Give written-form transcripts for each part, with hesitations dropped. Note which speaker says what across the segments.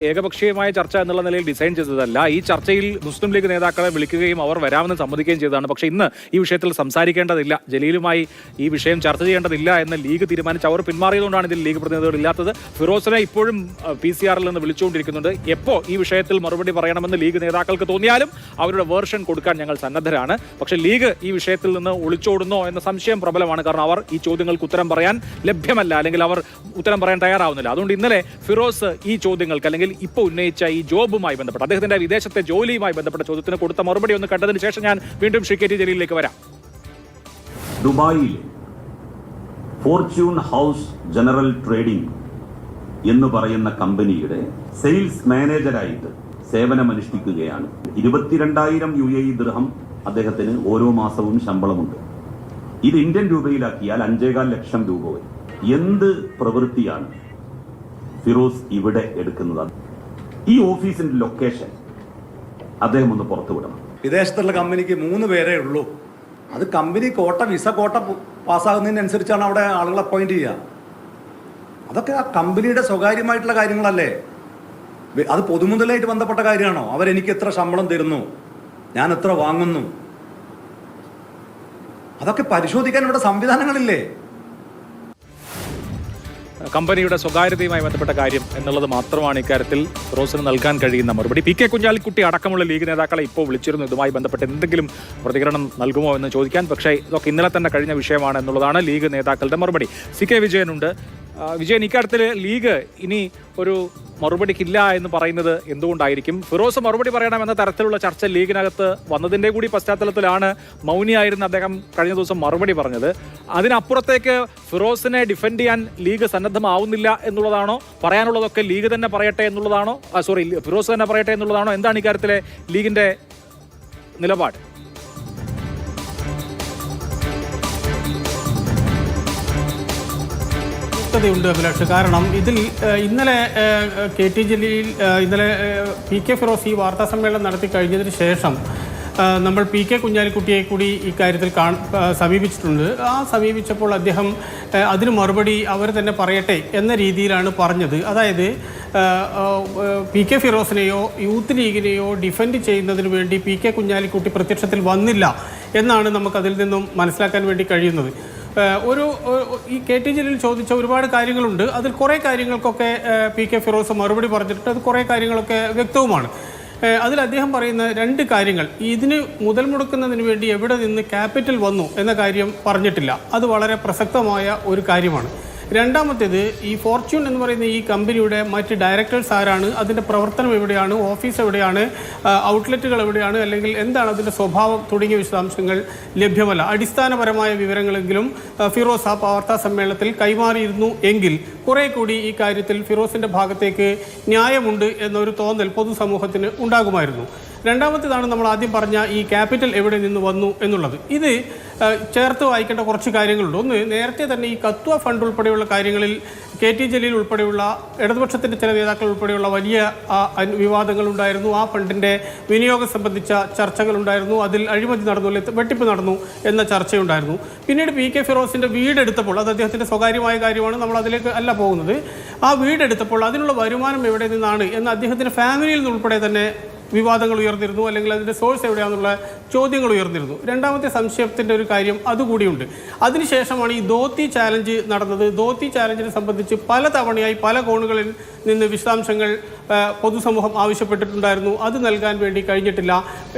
Speaker 1: ഏകപക്ഷീയമായ ചർച്ച എന്നുള്ള നിലയിൽ ഡിസൈൻ ചെയ്തതല്ല. ഈ ചർച്ചയിൽ മുസ്ലിം ലീഗ് നേതാക്കളെ വിളിക്കുകയും അവർ വരാമെന്ന് സമ്മതിക്കുകയും ചെയ്തതാണ്. പക്ഷേ ഇന്ന് ഈ വിഷയത്തിൽ സംസാരിക്കേണ്ടതില്ല, ജലീലുമായി ഈ വിഷയം ചർച്ച ചെയ്യേണ്ടതില്ല എന്ന് ലീഗ് തീരുമാനിച്ച് അവർ പിന്മാറിയതുകൊണ്ടാണ് ഇതിൽ ലീഗ് പ്രതിനിധികൾ ഇല്ലാത്തത്. ഫിറോസിനെ ഇപ്പോഴും PCR-ൽ നിന്ന് വിളിച്ചുകൊണ്ടിരിക്കുന്നുണ്ട്. എപ്പോൾ ഈ വിഷയത്തിൽ മറുപടി പറയണമെന്ന് ലീഗ് നേതാക്കൾക്ക് തോന്നിയാലും അവരുടെ വേർഷൻ കൊടുക്കാൻ ഞങ്ങൾ സന്നദ്ധരാണ്. പക്ഷേ ലീഗ് ഈ വിഷയത്തിൽ നിന്ന് ഒളിച്ചോടുന്നോ എന്ന സംശയം പ്രബലമാണ്. കാരണം അവർ ഈ ചോദ്യങ്ങൾക്ക് ഉത്തരം പറയാൻ ലഭ്യമല്ല, അല്ലെങ്കിൽ അവർ ഉത്തരം പറയാൻ തയ്യാറാവുന്നില്ല. അതുകൊണ്ട് ഇന്നലെ ഫിറോസ് ഈ ചോദ്യങ്ങൾക്ക്, അല്ലെങ്കിൽ ഇപ്പോൾ ഉന്നയിച്ച ഈ ജോബുമായി ബന്ധപ്പെട്ട് അദ്ദേഹത്തിന്റെ വിദേശത്തെ ജോലിയുമായി ബന്ധപ്പെട്ട ചോദ്യത്തിന് കൊടുത്ത മറുപടി ഒന്ന് കണ്ടതിന് ശേഷം ഞാൻ വീണ്ടും ശ്രീ KT ജലീലിലേക്ക് വരാം.
Speaker 2: ദുബായിൽ ഫോർച്യൂൺ ഹൗസ് ജനറൽ ട്രേഡിംഗ് എന്ന് പറയുന്ന കമ്പനിയുടെ സെയിൽസ് മാനേജരായിട്ട് സേവനമനുഷ്ഠിക്കുകയാണ്. 22,000 UAE ദിർഹം അദ്ദേഹത്തിന് ഓരോ മാസവും ശമ്പളമുണ്ട്. ഇത് ഇന്ത്യൻ രൂപയിലാക്കിയാൽ 5.25 ലക്ഷം രൂപ വരും. എന്ത് പ്രവൃത്തിയാണ് ഫിറോസ് ഇവിടെ എടുക്കുന്നത്? ഈ ഓഫീസിന്റെ ലൊക്കേഷൻ അദ്ദേഹം ഒന്ന് പുറത്തുവിടണം.
Speaker 3: വിദേശത്തുള്ള കമ്പനിക്ക് 3 പേരേ ഉള്ളൂ. അത് കമ്പനി വിസ കോട്ട പാസ്സാകുന്നതിനനുസരിച്ചാണ് അവിടെ ആളുകളെ അപ്പോയിന്റ് ചെയ്യുക. അതൊക്കെ ആ കമ്പനിയുടെ സ്വകാര്യമായിട്ടുള്ള കാര്യങ്ങളല്ലേ? അത് പൊതുമുതലായിട്ട് ബന്ധപ്പെട്ട കാര്യമാണോ? അവരെനിക്ക് എത്ര ശമ്പളം തരുന്നു, ഞാൻ എത്ര വാങ്ങുന്നു, അതൊക്കെ പരിശോധിക്കാൻ ഇവിടെ സംവിധാനങ്ങളില്ലേ?
Speaker 1: കമ്പനിയുടെ സ്വകാര്യതയുമായി ബന്ധപ്പെട്ട കാര്യം എന്നുള്ളത് മാത്രമാണ് ഇക്കാര്യത്തിൽ ഫിറോസിന് നൽകാൻ കഴിയുന്ന മറുപടി. PK കുഞ്ഞാലിക്കുട്ടി അടക്കമുള്ള ലീഗ് നേതാക്കളെ ഇപ്പോൾ വിളിച്ചിരുന്നു ഇതുമായി ബന്ധപ്പെട്ട് എന്തെങ്കിലും പ്രതികരണം നൽകുമോ എന്ന് ചോദിക്കാൻ. പക്ഷേ ഇതൊക്കെ ഇന്നലെ തന്നെ കഴിഞ്ഞ വിഷയമാണ് എന്നുള്ളതാണ് ലീഗ് നേതാക്കളുടെ മറുപടി. CK വിജയനുണ്ട്. വിജയൻ, ഇക്കാര്യത്തിൽ ലീഗ് ഇനി ഒരു മറുപടിക്കില്ല എന്ന് പറയുന്നത് എന്തുകൊണ്ടായിരിക്കും? ഫിറോസ് മറുപടി പറയണമെന്ന തരത്തിലുള്ള ചർച്ച ലീഗിനകത്ത് വന്നതിൻ്റെ കൂടി പശ്ചാത്തലത്തിലാണ് മൗനിയായിരുന്ന അദ്ദേഹം കഴിഞ്ഞ ദിവസം മറുപടി പറഞ്ഞത്. അതിനപ്പുറത്തേക്ക് ഫിറോസിനെ ഡിഫെൻഡ് ചെയ്യാൻ ലീഗ് സന്നദ്ധമാവുന്നില്ല എന്നുള്ളതാണോ? പറയാനുള്ളതൊക്കെ ലീഗ് തന്നെ പറയട്ടെ എന്നുള്ളതാണോ? ഫിറോസ് തന്നെ പറയട്ടെ എന്നുള്ളതാണോ? എന്താണ് ഇക്കാര്യത്തിലെ ലീഗിന്റെ നിലപാട്?
Speaker 4: ഉണ്ട് അഭിലാഷ്. കാരണം ഇതിൽ ഇന്നലെ KT ജലീൽ, ഇന്നലെ PK ഫിറോസ് ഈ വാർത്താ സമ്മേളനം നടത്തി കഴിഞ്ഞതിന് ശേഷം നമ്മൾ PK കുഞ്ഞാലിക്കുട്ടിയെ കൂടി ഇക്കാര്യത്തിൽ സമീപിച്ചിട്ടുണ്ട്. ആ സമീപിച്ചപ്പോൾ അദ്ദേഹം അതിന് മറുപടി അവർ തന്നെ പറയട്ടെ എന്ന രീതിയിലാണ് പറഞ്ഞത്. അതായത് PK ഫിറോസിനെയോ യൂത്ത് ലീഗിനെയോ ഡിഫെൻഡ് ചെയ്യുന്നതിന് വേണ്ടി PK കുഞ്ഞാലിക്കുട്ടി പ്രത്യക്ഷത്തിൽ വന്നില്ല എന്നാണ് നമുക്കതിൽ നിന്നും മനസ്സിലാക്കാൻ വേണ്ടി കഴിയുന്നത്. ഈ KT ജലീൽ ചോദിച്ച ഒരുപാട് കാര്യങ്ങളുണ്ട്. അതിൽ കുറേ കാര്യങ്ങൾക്കൊക്കെ PK ഫിറോസ് മറുപടി പറഞ്ഞിട്ട് അത് കുറേ കാര്യങ്ങളൊക്കെ വ്യക്തവുമാണ്. അതിൽ അദ്ദേഹം പറയുന്ന 2 കാര്യങ്ങൾ, ഇതിന് മുതൽ മുടക്കുന്നതിന് വേണ്ടി എവിടെ നിന്ന് ക്യാപിറ്റൽ വന്നു എന്ന കാര്യം പറഞ്ഞിട്ടില്ല. അത് വളരെ പ്രസക്തമായ ഒരു കാര്യമാണ്. രണ്ടാമത്തേത്, ഈ ഫോർച്യൂൺ എന്ന് പറയുന്ന ഈ കമ്പനിയുടെ മറ്റ് ഡയറക്ടേഴ്സ് ആരാണ്, അതിൻ്റെ പ്രവർത്തനം എവിടെയാണ്, ഓഫീസ് എവിടെയാണ്, ഔട്ട്ലെറ്റുകൾ എവിടെയാണ്, അല്ലെങ്കിൽ എന്താണ് അതിൻ്റെ സ്വഭാവം തുടങ്ങിയ വിശദാംശങ്ങൾ ലഭ്യമല്ല. അടിസ്ഥാനപരമായ വിവരങ്ങളെങ്കിലും ഫിറോസ് ആ വാർത്താ സമ്മേളനത്തിൽ കൈമാറിയിരുന്നു എങ്കിൽ കുറേ കൂടി ഈ കാര്യത്തിൽ ഫിറോസിൻ്റെ ഭാഗത്തേക്ക് ന്യായമുണ്ട് എന്നൊരു തോന്നൽ പൊതുസമൂഹത്തിന് ഉണ്ടാകുമായിരുന്നു. രണ്ടാമത്തേതാണ് നമ്മൾ ആദ്യം പറഞ്ഞ ഈ ക്യാപിറ്റൽ എവിടെ നിന്ന് വന്നു എന്നുള്ളത്. ഇത് ചേർത്ത് വായിക്കേണ്ട കുറച്ച് കാര്യങ്ങളുണ്ട്. ഒന്ന്, നേരത്തെ തന്നെ ഈ കത്വ ഫണ്ട് ഉൾപ്പെടെയുള്ള കാര്യങ്ങളിൽ KT ജലീൽ ഉൾപ്പെടെയുള്ള ഇടതുപക്ഷത്തിൻ്റെ ചില നേതാക്കൾ ഉൾപ്പെടെയുള്ള വലിയ വിവാദങ്ങളുണ്ടായിരുന്നു. ആ ഫണ്ടിൻ്റെ വിനിയോഗം സംബന്ധിച്ച ചർച്ചകളുണ്ടായിരുന്നു. അതിൽ അഴിമതി നടന്നു, വെട്ടിപ്പ് നടന്നു എന്ന ചർച്ചയുണ്ടായിരുന്നു. പിന്നീട് PK ഫിറോസിൻ്റെ വീടെടുത്തപ്പോൾ, അത് അദ്ദേഹത്തിൻ്റെ സ്വകാര്യമായ കാര്യമാണ്, നമ്മൾ അതിലേക്ക് അല്ല പോകുന്നത്. ആ വീടെടുത്തപ്പോൾ അതിനുള്ള വരുമാനം എവിടെ നിന്നാണ് എന്ന് അദ്ദേഹത്തിൻ്റെ ഫാമിലിയിൽ നിന്ന് ഉൾപ്പെടെ തന്നെ വിവാദങ്ങൾ ഉയർന്നിരുന്നു, അല്ലെങ്കിൽ അതിൻ്റെ സോഴ്സ് എവിടെയാണെന്നുള്ള ചോദ്യങ്ങൾ ഉയർന്നിരുന്നു. രണ്ടാമത്തെ സംശയത്തിൻ്റെ ഒരു കാര്യം അതുകൂടിയുണ്ട്. അതിനുശേഷമാണ് ഈ ധോത്തി ചാലഞ്ച് നടന്നത്. ധോത്തി ചാലഞ്ചിനെ സംബന്ധിച്ച് പല തവണയായി പല കോണുകളിൽ നിന്ന് വിശദാംശങ്ങൾ പൊതുസമൂഹം ആവശ്യപ്പെട്ടിട്ടുണ്ടായിരുന്നു. അത് നൽകാൻ വേണ്ടി കഴിഞ്ഞിട്ടില്ല.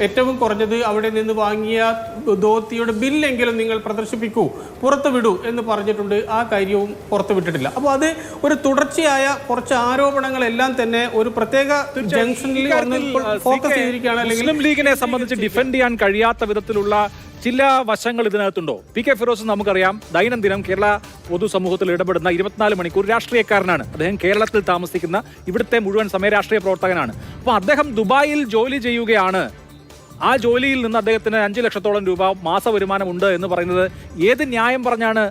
Speaker 4: ഏറ്റവും കുറഞ്ഞത് അവിടെ നിന്ന് വാങ്ങിയ ധോത്തിയുടെ ബില്ലെങ്കിലും നിങ്ങൾ പ്രദർശിപ്പിക്കൂ, പുറത്തുവിടൂ എന്ന് പറഞ്ഞിട്ടുണ്ട്. ആ കാര്യവും പുറത്തുവിട്ടിട്ടില്ല. അപ്പോൾ അത് ഒരു തുടർച്ചയായ കുറച്ച് ആരോപണങ്ങളെല്ലാം തന്നെ ഒരു പ്രത്യേക ജംഗ്ഷനിൽ ഫോക്കസ് ചെയ്തിരിക്കുകയാണ്. അല്ലെങ്കിൽ
Speaker 1: മുസ്ലിം ലീഗിനെ സംബന്ധിച്ച് ഡിഫെൻഡ് ചെയ്യാൻ കഴിയാത്ത വിധത്തിലുള്ള ചില വശങ്ങൾ ഇതിനകത്തുണ്ടോ? PK ഫിറോസ് നമുക്കറിയാം, ദൈനംദിനം കേരള പൊതുസമൂഹത്തിൽ ഇടപെടുന്ന 24 മണിക്കൂർ രാഷ്ട്രീയക്കാരനാണ്. അദ്ദേഹം കേരളത്തിൽ താമസിക്കുന്ന ഇവിടുത്തെ മുഴുവൻ സമയ രാഷ്ട്രീയ പ്രവർത്തകനാണ്. അപ്പോൾ അദ്ദേഹം ദുബായിൽ ജോലി ചെയ്യുകയാണ്. ആ ജോലിയിൽ നിന്ന് അദ്ദേഹത്തിന് 5 ലക്ഷത്തോളം രൂപ മാസ വരുമാനം ഉണ്ട് എന്ന് പറയുന്നത് ഏത് ന്യായം പറഞ്ഞാണ്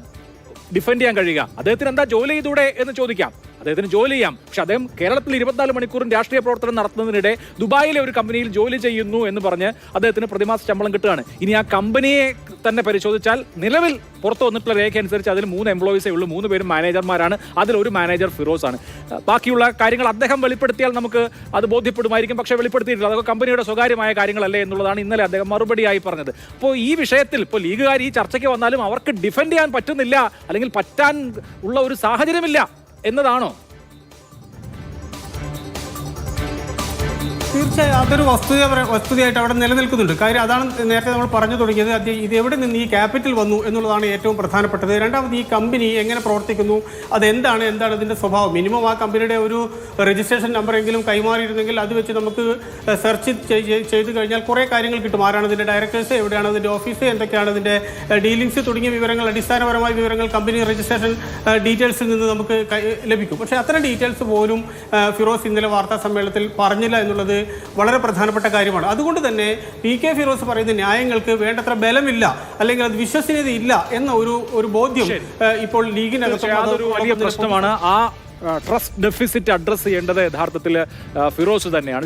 Speaker 1: ഡിഫെൻഡ് ചെയ്യാൻ കഴിയുക? അദ്ദേഹത്തിന് എന്താ ജോലി ചെയ്തൂടെ എന്ന് ചോദിക്കാം. അദ്ദേഹത്തിന് ജോലി ചെയ്യാം. പക്ഷെ അദ്ദേഹം കേരളത്തിൽ 24 മണിക്കൂറും രാഷ്ട്രീയ പ്രവർത്തനം നടത്തുന്നതിനിടെ ദുബായിലെ ഒരു കമ്പനിയിൽ ജോലി ചെയ്യുന്നു എന്ന് പറഞ്ഞ് അദ്ദേഹത്തിന് പ്രതിമാസ ശമ്പളം കിട്ടുകയാണ്. ഇനി ആ കമ്പനിയെ തന്നെ പരിശോധിച്ചാൽ നിലവിൽ പുറത്തു വന്നിട്ടുള്ള രേഖ അനുസരിച്ച് അതിൽ 3 എംപ്ലോയീസേ ഉള്ളൂ. 3 പേരും മാനേജർമാരാണ്. അതിലൊരു മാനേജർ ഫിറോസ് ആണ്. ബാക്കിയുള്ള കാര്യങ്ങൾ അദ്ദേഹം വെളിപ്പെടുത്തിയാൽ നമുക്ക് അത് ബോധ്യപ്പെടുമായിരിക്കും. പക്ഷേ വെളിപ്പെടുത്തിയിട്ടില്ല. അതൊക്കെ കമ്പനിയുടെ സ്വകാര്യമായ കാര്യങ്ങളല്ലേ എന്നുള്ളതാണ് ഇന്നലെ അദ്ദേഹം മറുപടിയായി പറഞ്ഞത്. അപ്പോൾ ഈ വിഷയത്തിൽ ഇപ്പോൾ ലീഗുകാർ ഈ ചർച്ചയ്ക്ക് വന്നാലും അവർക്ക് ഡിഫെൻഡ് ചെയ്യാൻ പറ്റുന്നില്ല, അല്ലെങ്കിൽ പറ്റാൻ ഉള്ള ഒരു സാഹചര്യമില്ല എന്നതാണോ?
Speaker 4: തീർച്ചയായും അതൊരു വസ്തുതയായിട്ട് അവിടെ നിലനിൽക്കുന്നുണ്ട്. കാര്യം അതാണ് നേരത്തെ നമ്മൾ പറഞ്ഞു തുടങ്ങിയത്. ഇത് എവിടെ നിന്ന് ഈ ക്യാപിറ്റൽ വന്നു എന്നുള്ളതാണ് ഏറ്റവും പ്രധാനപ്പെട്ടത്. രണ്ടാമത് ഈ കമ്പനി എങ്ങനെ പ്രവർത്തിക്കുന്നു, എന്താണ് ഇതിൻ്റെ സ്വഭാവം. മിനിമം ആ കമ്പനിയുടെ ഒരു രജിസ്ട്രേഷൻ നമ്പറെങ്കിലും കൈമാറിയിരുന്നെങ്കിൽ അത് വെച്ച് നമുക്ക് സെർച്ച് ചെയ്ത് കഴിഞ്ഞാൽ കുറേ കാര്യങ്ങൾ കിട്ടും. ആരാണ് ഇതിൻ്റെ ഡയറക്ടേഴ്സ്, എവിടെയാണ് ഇതിൻ്റെ ഓഫീസ്, എന്തൊക്കെയാണ് ഇതിൻ്റെ ഡീലിങ്സ് തുടങ്ങിയ വിവരങ്ങൾ, അടിസ്ഥാനപരമായ വിവരങ്ങൾ കമ്പനി രജിസ്ട്രേഷൻ ഡീറ്റെയിൽസിൽ നിന്ന് നമുക്ക് ലഭിക്കും. പക്ഷേ അത്തരം ഡീറ്റെയിൽസ് പോലും ഫിറോസ് ഇന്നലെ വാർത്താ സമ്മേളനത്തിൽ പറഞ്ഞില്ല എന്നുള്ളത് വളരെ പ്രധാനപ്പെട്ട കാര്യമാണ്. അതുകൊണ്ട് തന്നെ PK ഫിറോസ് പറയുന്ന ന്യായങ്ങൾക്ക് വേണ്ടത്ര ബലമില്ല, അല്ലെങ്കിൽ അത് വിശ്വസനീയതയില്ല എന്ന ഒരു ബോധ്യം ഇപ്പോൾ ലീഗിനകത്ത്
Speaker 1: അതൊരു വലിയ പ്രശ്നമാണ്. ആ ട്രസ്റ്റ് ഡെഫിസിറ്റ് അഡ്രസ് ചെയ്യേണ്ടത് യഥാർത്ഥത്തിൽ ഫിറോസ് തന്നെയാണ്.